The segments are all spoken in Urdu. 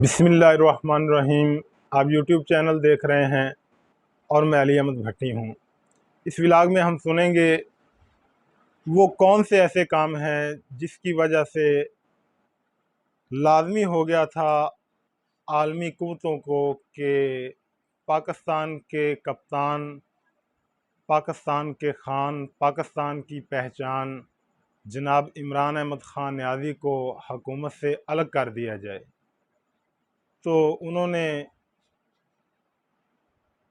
بسم اللہ الرحمن الرحیم۔ آپ یوٹیوب چینل دیکھ رہے ہیں اور میں علی احمد بھٹی ہوں۔ اس ولاگ میں ہم سنیں گے وہ کون سے ایسے کام ہیں جس کی وجہ سے لازمی ہو گیا تھا عالمی قوتوں کو کہ پاکستان کے کپتان، پاکستان کے خان، پاکستان کی پہچان جناب عمران احمد خان نیازی کو حکومت سے الگ کر دیا جائے۔ تو انہوں نے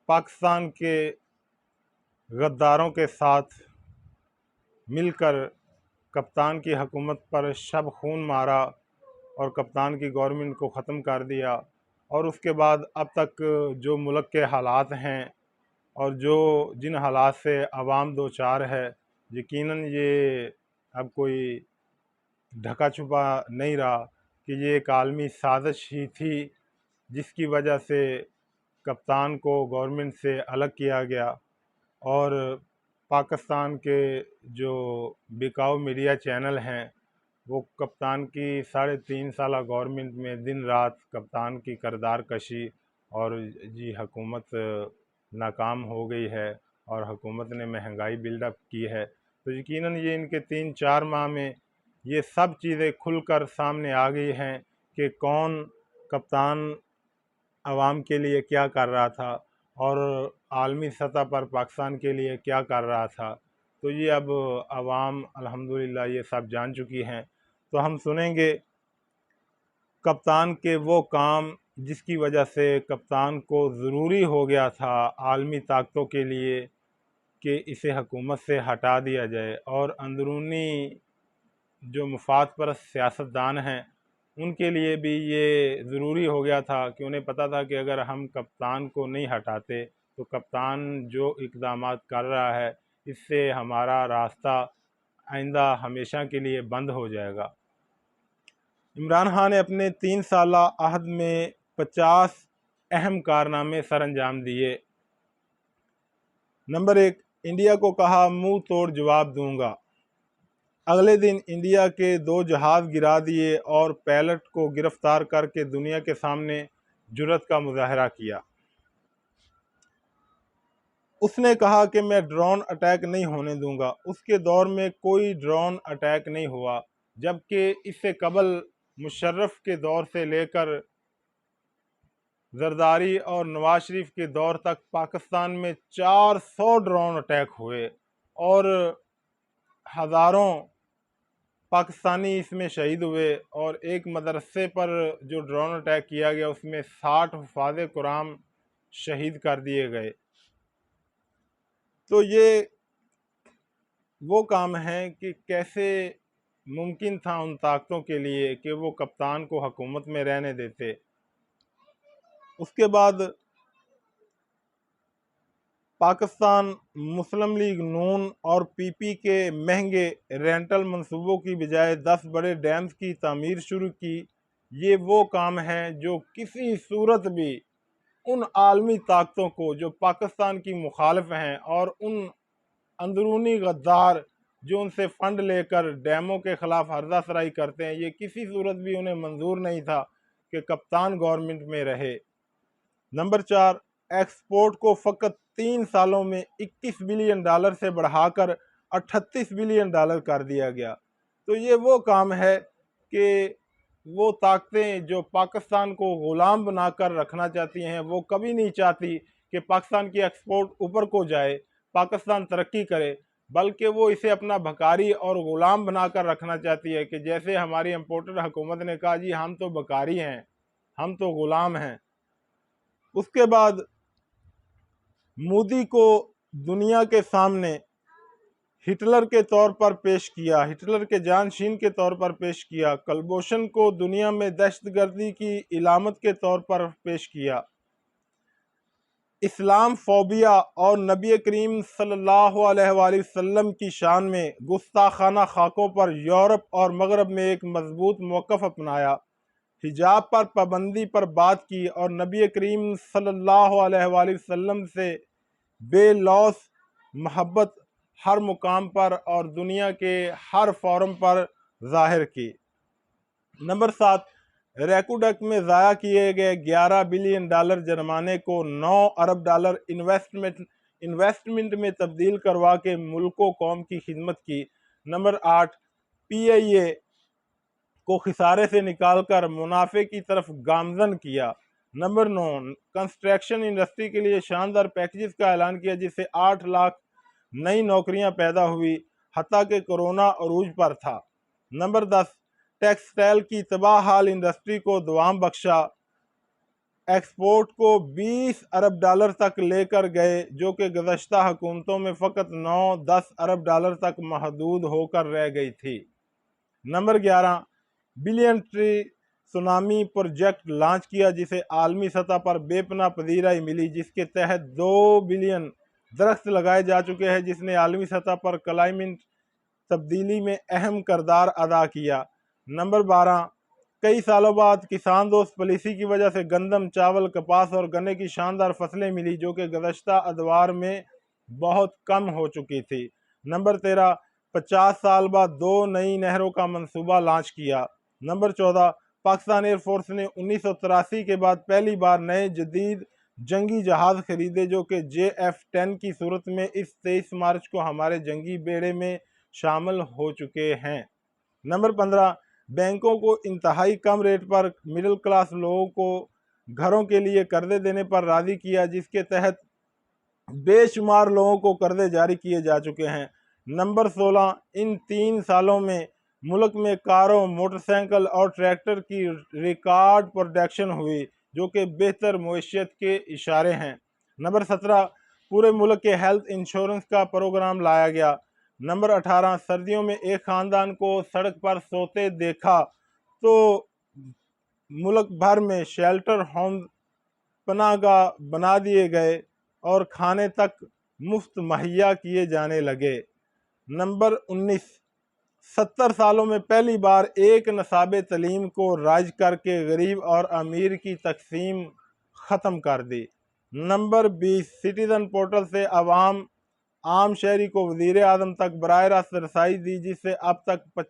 پاکستان کے غداروں کے ساتھ مل کر کپتان کی حکومت پر شب خون مارا اور کپتان کی گورنمنٹ کو ختم کر دیا۔ اور اس کے بعد اب تک جو ملک کے حالات ہیں اور جن حالات سے عوام دو چار ہے، یقیناً یہ اب کوئی ڈھکا چھپا نہیں رہا کہ یہ ایک عالمی سازش ہی تھی جس کی وجہ سے کپتان کو گورنمنٹ سے الگ کیا گیا۔ اور پاکستان کے جو بکاؤ میڈیا چینل ہیں وہ کپتان کی 3.5 سالہ گورنمنٹ میں دن رات کپتان کی کردار کشی اور حکومت ناکام ہو گئی ہے اور حکومت نے مہنگائی بلڈ اپ کی ہے، تو یقیناً یہ ان کے 3-4 ماہ میں یہ سب چیزیں کھل کر سامنے آ گئی ہیں کہ کون کپتان عوام کے لیے کیا کر رہا تھا اور عالمی سطح پر پاکستان کے لیے کیا کر رہا تھا۔ تو یہ اب عوام الحمدللہ یہ سب جان چکی ہیں۔ تو ہم سنیں گے کپتان کے وہ کام جس کی وجہ سے کپتان کو ضروری ہو گیا تھا عالمی طاقتوں کے لیے کہ اسے حکومت سے ہٹا دیا جائے، اور اندرونی جو مفاد پرست سیاستدان ہیں ان کے لیے بھی یہ ضروری ہو گیا تھا کہ انہیں پتہ تھا کہ اگر ہم کپتان کو نہیں ہٹاتے تو کپتان جو اقدامات کر رہا ہے اس سے ہمارا راستہ آئندہ ہمیشہ کے لیے بند ہو جائے گا۔ عمران خان نے اپنے 3 سالہ عہد میں 50 اہم کارنامے سر انجام دیے۔ نمبر 1، انڈیا کو کہا منہ توڑ جواب دوں گا۔ اگلے دن انڈیا کے 2 جہاز گرا دیے اور پائلٹ کو گرفتار کر کے دنیا کے سامنے جرأت کا مظاہرہ کیا۔ اس نے کہا کہ میں ڈرون اٹیک نہیں ہونے دوں گا۔ اس کے دور میں کوئی ڈرون اٹیک نہیں ہوا، جبکہ اس سے قبل مشرف کے دور سے لے کر زرداری اور نواز شریف کے دور تک پاکستان میں 400 ڈرون اٹیک ہوئے اور ہزاروں پاکستانی اس میں شہید ہوئے، اور ایک مدرسے پر جو ڈرون اٹیک کیا گیا اس میں 60 حفاظ قرآن شہید کر دیے گئے۔ تو یہ وہ کام ہے کہ کیسے ممکن تھا ان طاقتوں کے لیے کہ وہ کپتان کو حکومت میں رہنے دیتے۔ اس کے بعد پاکستان مسلم لیگ نون اور پی پی کے مہنگے رینٹل منصوبوں کی بجائے 10 بڑے ڈیمز کی تعمیر شروع کی۔ یہ وہ کام ہے جو کسی صورت بھی ان عالمی طاقتوں کو جو پاکستان کی مخالف ہیں اور ان اندرونی غدار جو ان سے فنڈ لے کر ڈیموں کے خلاف ہرزہ سرائی کرتے ہیں، یہ کسی صورت بھی انہیں منظور نہیں تھا کہ کپتان گورنمنٹ میں رہے۔ نمبر 4، ایکسپورٹ کو فقط 3 سالوں میں $21 بلین سے بڑھا کر $38 بلین کر دیا گیا۔ تو یہ وہ کام ہے کہ وہ طاقتیں جو پاکستان کو غلام بنا کر رکھنا چاہتی ہیں وہ کبھی نہیں چاہتی کہ پاکستان کی ایکسپورٹ اوپر کو جائے، پاکستان ترقی کرے، بلکہ وہ اسے اپنا بھکاری اور غلام بنا کر رکھنا چاہتی ہے کہ جیسے ہماری امپورٹر حکومت نے کہا جی ہم تو بھکاری ہیں، ہم تو غلام ہیں۔ اس کے بعد مودی کو دنیا کے سامنے ہٹلر کے طور پر پیش کیا، ہٹلر کے جانشین کے طور پر پیش کیا، کلبھوشن کو دنیا میں دہشت گردی کی علامت کے طور پر پیش کیا۔ اسلام فوبیا اور نبی کریم صلی اللہ علیہ وآلہ وسلم کی شان میں گستاخانہ خاکوں پر یورپ اور مغرب میں ایک مضبوط موقف اپنایا، حجاب پر پابندی پر بات کی اور نبی کریم صلی اللہ علیہ وآلہ وسلم سے بے لوث محبت ہر مقام پر اور دنیا کے ہر فورم پر ظاہر کی۔ نمبر 7، ریکوڈک میں ضائع کیے گئے $11 بلین جرمانے کو $9 ارب انویسٹمنٹ میں تبدیل کروا کے ملک و قوم کی خدمت کی۔ نمبر 8، پی آئی اے کو خسارے سے نکال کر منافع کی طرف گامزن کیا۔ نمبر 9، کنسٹرکشن انڈسٹری کے لیے شاندار پیکیجز کا اعلان کیا جس سے 8 لاکھ نئی نوکریاں پیدا ہوئی، حتیٰ کہ کرونا عروج پر تھا۔ نمبر 10، ٹیکسٹائل کی تباہ حال انڈسٹری کو دوام بخشا، ایکسپورٹ کو $20 ارب تک لے کر گئے جو کہ گزشتہ حکومتوں میں فقط 9-10 ارب تک محدود ہو کر رہ گئی تھی۔ Number 11، billion tree tsunami project launch کیا جسے عالمی سطح پر بے پناہ پذیرائی ملی، جس کے تحت 2 بلین درخت لگائے جا چکے ہیں، جس نے عالمی سطح پر کلائمیٹ تبدیلی میں اہم کردار ادا کیا۔ نمبر 12، کئی سالوں بعد کسان دوست پالیسی کی وجہ سے گندم، چاول، کپاس اور گنے کی شاندار فصلیں ملی جو کہ گزشتہ ادوار میں بہت کم ہو چکی تھی۔ نمبر 13، 50 سال بعد 2 نئی نہروں کا منصوبہ لانچ کیا۔ نمبر 14، پاکستان ایئر فورس نے 1983 کے بعد پہلی بار نئے جدید جنگی جہاز خریدے جو کہ JF-10 کی صورت میں اس 23 مارچ کو ہمارے جنگی بیڑے میں شامل ہو چکے ہیں۔ نمبر 15، بینکوں کو انتہائی کم ریٹ پر مڈل کلاس لوگوں کو گھروں کے لیے قرضے دینے پر راضی کیا، جس کے تحت بے شمار لوگوں کو قرضے جاری کیے جا چکے ہیں۔ نمبر 16، ان 3 سالوں میں ملک میں کاروں، موٹر سائیکل اور ٹریکٹر کی ریکارڈ پروڈکشن ہوئی جو کہ بہتر معیشت کے اشارے ہیں۔ نمبر 17، پورے ملک کے ہیلتھ انشورنس کا پروگرام لایا گیا۔ نمبر 18، سردیوں میں ایک خاندان کو سڑک پر سوتے دیکھا تو ملک بھر میں شیلٹر ہومز پناہ گاہ بنا دیے گئے اور کھانے تک مفت مہیا کیے جانے لگے۔ نمبر 19، 70 سالوں میں پہلی بار ایک نصاب تعلیم کو رائج کر کے غریب اور امیر کی تقسیم ختم کر دی۔ نمبر 20، سٹیزن پورٹل سے عام شہری کو وزیر اعظم تک براہ راست رسائی دی جس سے اب تک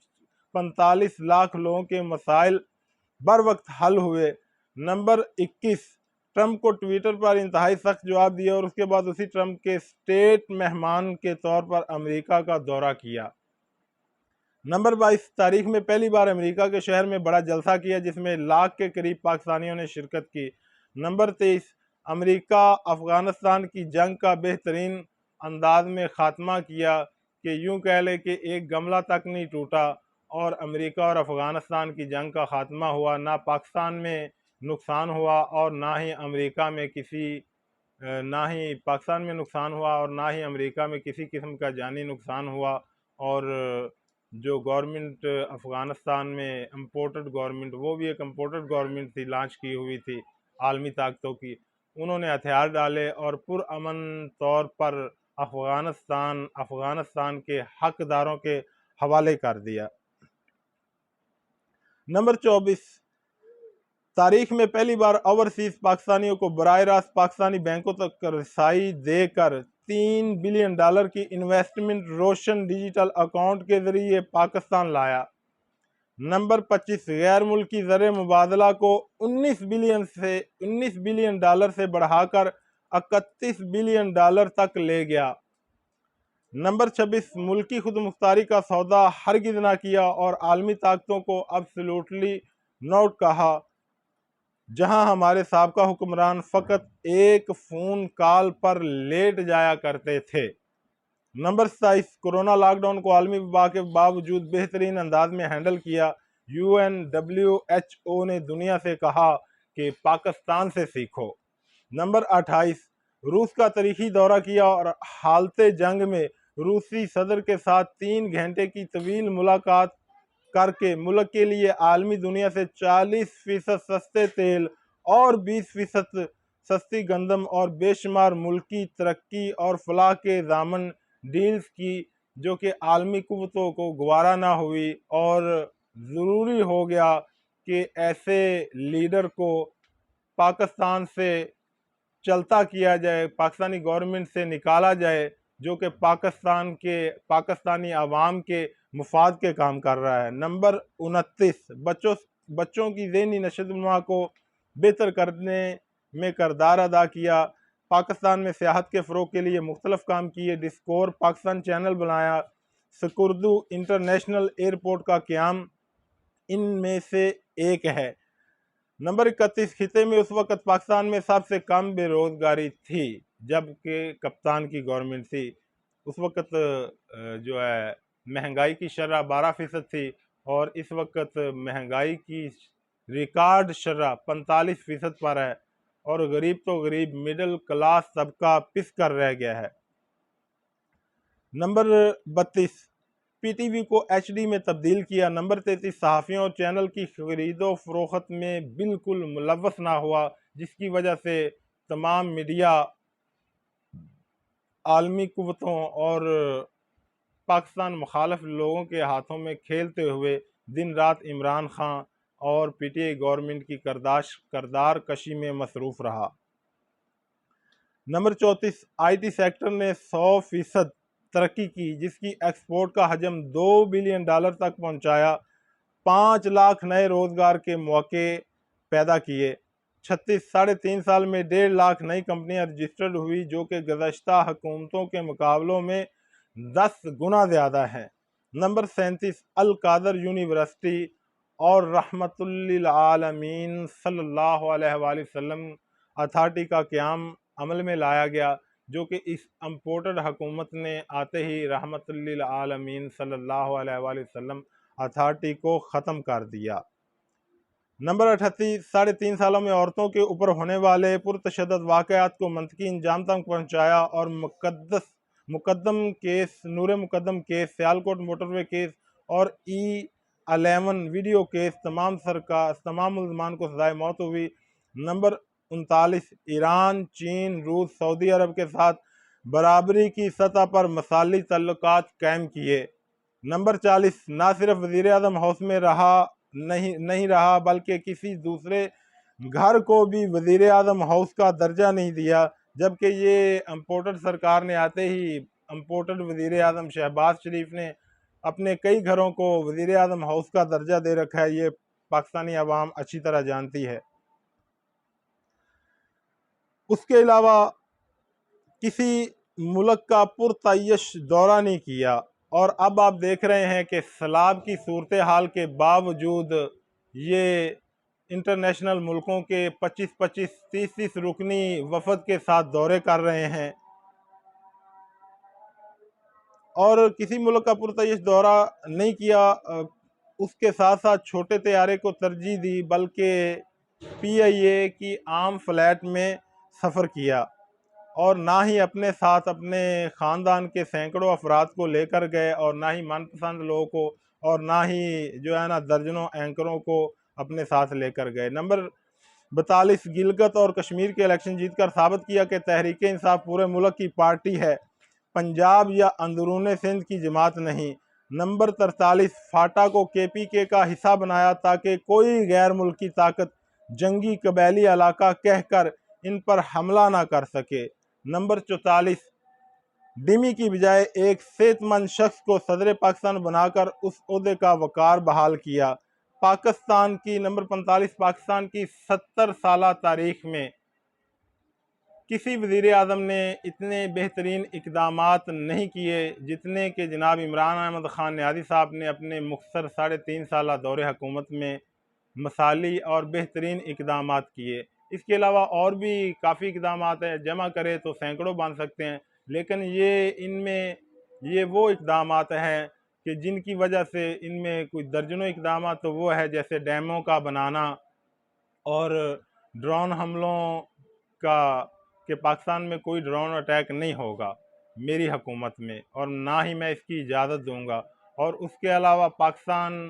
45 لاکھ لوگوں کے مسائل بر وقت حل ہوئے۔ نمبر 21، ٹرمپ کو ٹویٹر پر انتہائی سخت جواب دیا اور اس کے بعد اسی ٹرمپ کے اسٹیٹ مہمان کے طور پر امریکہ کا دورہ کیا۔ نمبر 22، تاریخ میں پہلی بار امریکہ کے شہر میں بڑا جلسہ کیا جس میں 1 لاکھ کے قریب پاکستانیوں نے شرکت کی۔ نمبر 23، امریکہ افغانستان کی جنگ کا بہترین انداز میں خاتمہ کیا کہ یوں کہہ لے کہ ایک گملہ تک نہیں ٹوٹا اور امریکہ اور افغانستان کی جنگ کا خاتمہ ہوا، نہ پاکستان میں نقصان ہوا اور نہ ہی پاکستان میں نقصان ہوا اور نہ ہی امریکہ میں کسی قسم کا جانی نقصان ہوا۔ اور جو گورنمنٹ افغانستان میں امپورٹڈ گورنمنٹ، وہ بھی ایک امپورٹڈ گورنمنٹ تھی، لانچ کی ہوئی تھی عالمی طاقتوں کی، انہوں نے ہتھیار ڈالے اور پرامن طور پر افغانستان کے حقداروں کے حوالے کر دیا۔ نمبر 24، تاریخ میں پہلی بار اوورسیز پاکستانیوں کو براہ راست پاکستانی بینکوں تک رسائی دے کر $3 بلین کی انویسٹمنٹ روشن ڈیجیٹل اکاؤنٹ کے ذریعے پاکستان لایا۔ نمبر 25، غیر ملکی زر مبادلہ کو $19 بلین سے بڑھا کر $31 بلین تک لے گیا۔ نمبر 26، ملکی خود مختاری کا سودا ہرگز نہ کیا اور عالمی طاقتوں کو ابسولوٹلی نوٹ کہا، جہاں ہمارے سابقہ حکمران فقط ایک فون کال پر لیٹ جایا کرتے تھے۔ نمبر 27، کورونا لاک ڈاؤن کو عالمی وبا کے باوجود بہترین انداز میں ہینڈل کیا۔ WHO نے دنیا سے کہا کہ پاکستان سے سیکھو۔ نمبر 28، روس کا تاریخی دورہ کیا اور حالت جنگ میں روسی صدر کے ساتھ 3 گھنٹے کی طویل ملاقات کر کے ملک کے لیے عالمی دنیا سے 40% سستے تیل اور 20% سستی گندم اور بے شمار ملکی ترقی اور فلاح کے ضامن ڈیلز کی جو کہ عالمی قوتوں کو گوارا نہ ہوئی، اور ضروری ہو گیا کہ ایسے لیڈر کو پاکستان سے چلتا کیا جائے، پاکستانی گورنمنٹ سے نکالا جائے جو کہ پاکستانی عوام کے مفاد کے کام کر رہا ہے۔ نمبر 29، بچوں کی ذہنی نشو و نما کو بہتر کرنے میں کردار ادا کیا، پاکستان میں سیاحت کے فروغ کے لیے مختلف کام کیے، ڈسکور پاکستان چینل بنایا، سکردو انٹرنیشنل ایئرپورٹ کا قیام ان میں سے ایک ہے۔ نمبر 31، خطے میں اس وقت پاکستان میں سب سے کم بے روزگاری تھی جبکہ کپتان کی گورنمنٹ تھی۔ اس وقت جو ہے مہنگائی کی شرح 12% تھی اور اس وقت مہنگائی کی ریکارڈ شرح 45% پر ہے، اور غریب تو غریب مڈل کلاس طبقہ پس کر رہ گیا ہے۔ نمبر 32، پی ٹی وی کو ایچ ڈی میں تبدیل کیا۔ نمبر 33، صحافیوں اور چینل کی خرید و فروخت میں بالکل ملوث نہ ہوا، جس کی وجہ سے تمام میڈیا عالمی قوتوں اور پاکستان مخالف لوگوں کے ہاتھوں میں کھیلتے ہوئے دن رات عمران خان اور پی ٹی آئی گورنمنٹ کی کردار کشی میں مصروف رہا۔ نمبر 34، آئی ٹی سیکٹر نے 100% ترقی کی، جس کی ایکسپورٹ کا حجم $2 بلین تک پہنچایا، 5 لاکھ نئے روزگار کے مواقع پیدا کیے۔ 36، 3.5 سال میں 1.5 لاکھ نئی کمپنیاں رجسٹرڈ ہوئی، جو کہ گزشتہ حکومتوں کے مقابلوں میں 10 گنا زیادہ ہے۔ نمبر 37، القادر یونیورسٹی اور رحمت للعالمین صلی اللہ علیہ وآلہ وسلم اتھارٹی کا قیام عمل میں لایا گیا، جو کہ اس امپورٹڈ حکومت نے آتے ہی رحمت للعالمین صلی اللہ علیہ وآلہ وسلم اتھارٹی کو ختم کر دیا۔ نمبر 38، 3.5 سالوں میں عورتوں کے اوپر ہونے والے پرتشدد واقعات کو منطقی انجام تک پہنچایا اور نور مقدم کیس، سیالکوٹ موٹر وے کیس اور E11 ویڈیو کیس تمام ملزمان کو سزائے موت ہوئی۔ نمبر 39، ایران، چین، روس، سعودی عرب کے ساتھ برابری کی سطح پر مثالی تعلقات قائم کیے۔ نمبر 40، نہ صرف وزیر اعظم ہاؤس میں نہیں رہا بلکہ کسی دوسرے گھر کو بھی وزیر اعظم ہاؤس کا درجہ نہیں دیا، جبکہ یہ امپورٹڈ سرکار نے آتے ہی امپورٹڈ وزیر اعظم شہباز شریف نے اپنے کئی گھروں کو وزیر اعظم ہاؤس کا درجہ دے رکھا ہے، یہ پاکستانی عوام اچھی طرح جانتی ہے۔ اس کے علاوہ کسی ملک کا پرتعیش دورہ نہیں کیا، اور اب آپ دیکھ رہے ہیں کہ سیلاب کی صورتحال کے باوجود یہ انٹرنیشنل ملکوں کے 25-25 30 رکنی وفد کے ساتھ دورے کر رہے ہیں، اور کسی ملک کا پرتعیش دورہ نہیں کیا، اس کے ساتھ ساتھ چھوٹے طیارے کو ترجیح دی، بلکہ پی آئی اے کی عام فلائٹ میں سفر کیا، اور نہ ہی اپنے ساتھ اپنے خاندان کے سینکڑوں افراد کو لے کر گئے، اور نہ ہی من پسند لوگوں کو، اور نہ ہی جو ہے نا درجنوں اینکروں کو اپنے ساتھ لے کر گئے۔ نمبر 42، گلگت اور کشمیر کے الیکشن جیت کر ثابت کیا کہ تحریک انصاف پورے ملک کی پارٹی ہے، پنجاب یا اندرون سندھ کی جماعت نہیں۔ نمبر 43، فاٹا کو کے پی کے کا حصہ بنایا تاکہ کوئی غیر ملکی طاقت جنگی قبائلی علاقہ کہہ کر ان پر حملہ نہ کر سکے۔ نمبر 44، ڈیمی کی بجائے ایک صحت مند شخص کو صدر پاکستان بنا کر اس عہدے کا وقار بحال کیا۔ نمبر 45، پاکستان کی 70 سالہ تاریخ میں کسی وزیر اعظم نے اتنے بہترین اقدامات نہیں کیے جتنے کہ جناب عمران احمد خان نیازی صاحب نے اپنے مختصر 3.5 سالہ دور حکومت میں مثالی اور بہترین اقدامات کیے۔ اس کے علاوہ اور بھی کافی اقدامات ہیں، جمع کرے تو سینکڑوں بن سکتے ہیں، لیکن یہ وہ اقدامات ہیں کہ جن کی وجہ سے ان میں کچھ درجنوں اقدامات تو وہ ہے جیسے ڈیموں کا بنانا اور ڈرون حملوں کا، کہ پاکستان میں کوئی ڈرون اٹیک نہیں ہوگا میری حکومت میں، اور نہ ہی میں اس کی اجازت دوں گا، اور اس کے علاوہ پاکستان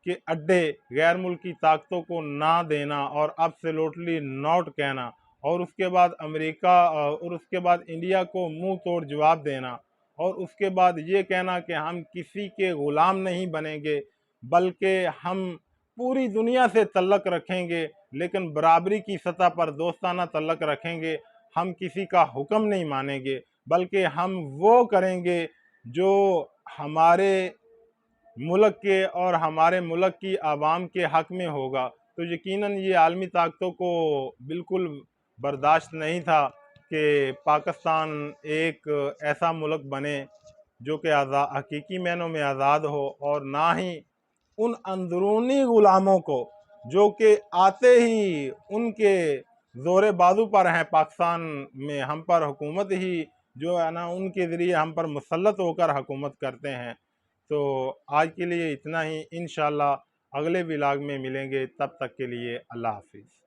کے اڈے غیر ملکی طاقتوں کو نہ دینا اور ایبسلیوٹلی ناٹ کہنا، اور اس کے بعد امریکہ اور اس کے بعد انڈیا کو منہ توڑ جواب دینا، اور اس کے بعد یہ کہنا کہ ہم کسی کے غلام نہیں بنیں گے بلکہ ہم پوری دنیا سے تعلق رکھیں گے، لیکن برابری کی سطح پر دوستانہ تعلق رکھیں گے، ہم کسی کا حکم نہیں مانیں گے بلکہ ہم وہ کریں گے جو ہمارے ملک کے اور ہمارے ملک کی عوام کے حق میں ہوگا تو یقیناً یہ عالمی طاقتوں کو بالکل برداشت نہیں تھا کہ پاکستان ایک ایسا ملک بنے جو کہ حقیقی معنوں میں آزاد ہو، اور نہ ہی ان اندرونی غلاموں کو جو کہ آتے ہی ان کے زور بازو پر ہیں پاکستان میں، ہم پر حکومت ہی جو ہے نا ان کے ذریعے ہم پر مسلط ہو کر حکومت کرتے ہیں۔ تو آج کے لیے اتنا ہی، انشاءاللہ اگلے ولاگ میں ملیں گے، تب تک کے لیے اللہ حافظ۔